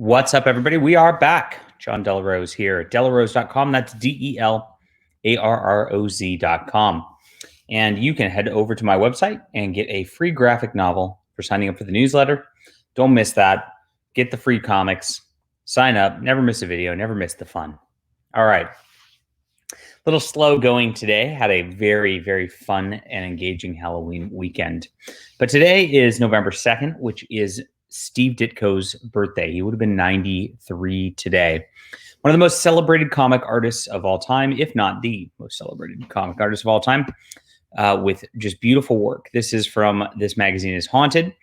What's up, everybody? We are back. John Delarose here at delarose.com. That's DELARROZ.com. And you can head over to my website and get a free graphic novel for signing up for the newsletter. Don't miss that. Get the free comics. Sign up. Never miss a video. Never miss the fun. All right. A little slow going today. Had a very, very fun and engaging Halloween weekend. But today is November 2nd, which is Steve Ditko's birthday. He would have been 93 today. One of the most celebrated comic artists of all time, if not the most celebrated comic artist of all time, with just beautiful work. This is from This Magazine is Haunted,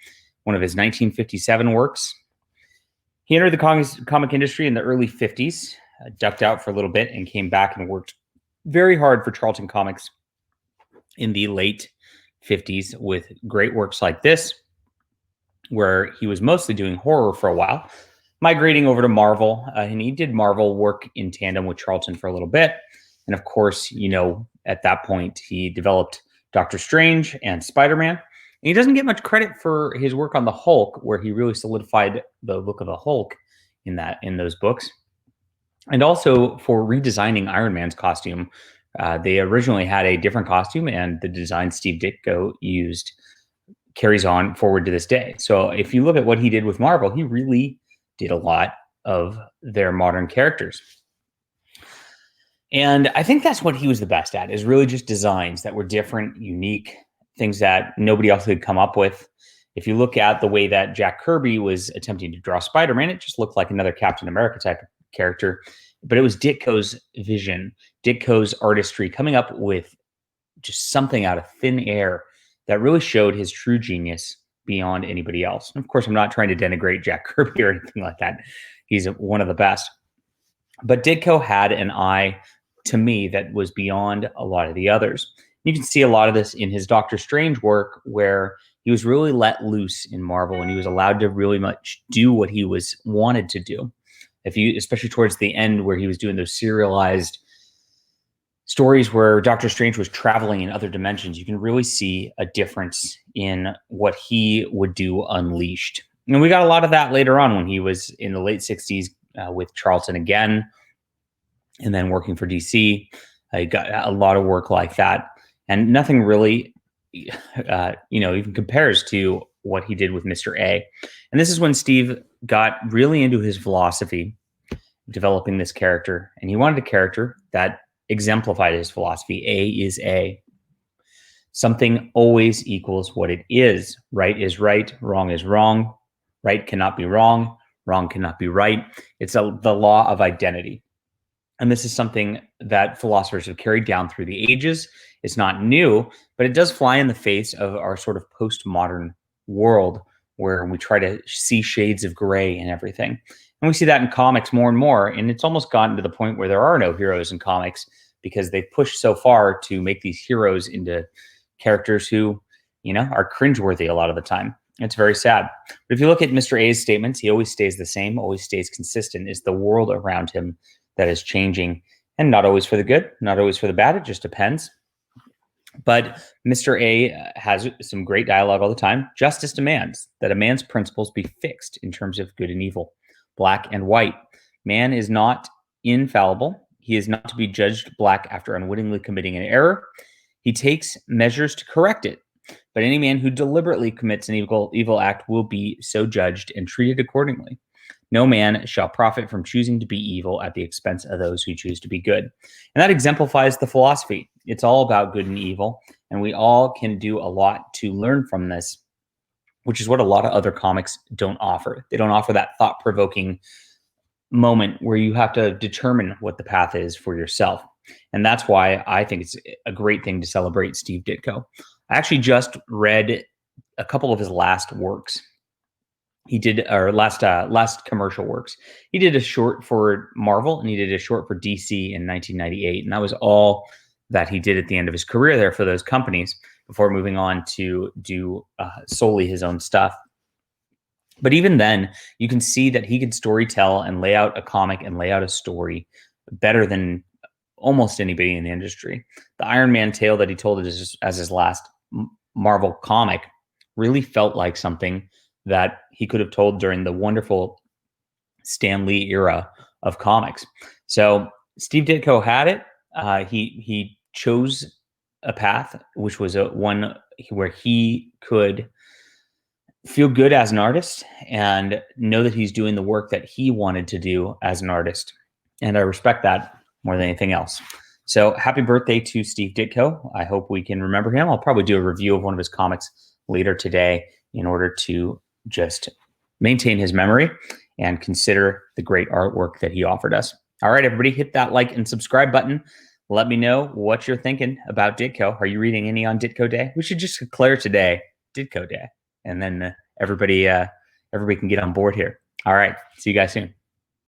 one of his 1957 works. He entered the comic industry in the early 50s, ducked out for a little bit, and came back and worked very hard for Charlton Comics in the late 50s with great works like this, where he was mostly doing horror for a while, migrating over to Marvel. And he did Marvel work in tandem with Charlton for a little bit. And of course, at that point, he developed Doctor Strange and Spider-Man. And he doesn't get much credit for his work on the Hulk, where he really solidified the look of the Hulk in those books. And also for redesigning Iron Man's costume. They originally had a different costume, and the design Steve Ditko used carries on forward to this day. So if you look at what he did with Marvel, he really did a lot of their modern characters. And I think that's what he was the best at, is really just designs that were different, unique, things that nobody else could come up with. If you look at the way that Jack Kirby was attempting to draw Spider-Man, it just looked like another Captain America type of character. But it was Ditko's vision, Ditko's artistry, coming up with just something out of thin air that really showed his true genius beyond anybody else. And of course, I'm not trying to denigrate Jack Kirby or anything like that. He's one of the best. But Ditko had an eye, to me, that was beyond a lot of the others. You can see a lot of this in his Doctor Strange work, where he was really let loose in Marvel and he was allowed to really much do what he wanted to do. Especially towards the end, where he was doing those serialized stories where Doctor Strange was traveling in other dimensions, you can really see a difference in what he would do unleashed. And we got a lot of that later on when he was in the late 60s with Charlton again, and then working for DC. He got a lot of work like that. And nothing really, even compares to what he did with Mr. A. And this is when Steve got really into his philosophy, developing this character. And he wanted a character that exemplified his philosophy. A is A. Something always equals what it is. Right is right. Wrong is wrong. Right cannot be wrong. Wrong cannot be right. It's the law of identity. And this is something that philosophers have carried down through the ages. It's not new, but it does fly in the face of our sort of postmodern world, where we try to see shades of gray in everything. And we see that in comics more and more. And it's almost gotten to the point where there are no heroes in comics, because they've pushed so far to make these heroes into characters who, are cringeworthy a lot of the time. It's very sad. But if you look at Mr. A's statements, he always stays the same, always stays consistent. It's the world around him that is changing, and not always for the good, not always for the bad. It just depends. But Mr. A has some great dialogue all the time. Justice demands that a man's principles be fixed in terms of good and evil, black and white. Man is not infallible. He is not to be judged black after unwittingly committing an error. He takes measures to correct it. But any man who deliberately commits an evil act will be so judged and treated accordingly. No man shall profit from choosing to be evil at the expense of those who choose to be good. And that exemplifies the philosophy. It's all about good and evil, and we all can do a lot to learn from this, which is what a lot of other comics don't offer. They don't offer that thought-provoking moment where you have to determine what the path is for yourself. And that's why I think it's a great thing to celebrate Steve Ditko. I actually just read a couple of his last works. He did, or last commercial works. He did a short for Marvel, and he did a short for DC in 1998. And that was all that he did at the end of his career there for those companies, before moving on to do solely his own stuff. But even then, you can see that he can storytell and lay out a comic and lay out a story better than almost anybody in the industry. The Iron Man tale that he told as his last Marvel comic really felt like something that he could have told during the wonderful Stan Lee era of comics. So Steve Ditko had it. He chose a path which was one where he could feel good as an artist and know that he's doing the work that he wanted to do as an artist. And I respect that more than anything else. So happy birthday to Steve Ditko. I hope we can remember him. I'll probably do a review of one of his comics later today in order to just maintain his memory and consider the great artwork that he offered us. All right, everybody, hit that like and subscribe button. Let me know what you're thinking about Ditko. Are you reading any on Ditko Day? We should just declare today Ditko Day, and then everybody can get on board here. All right, see you guys soon.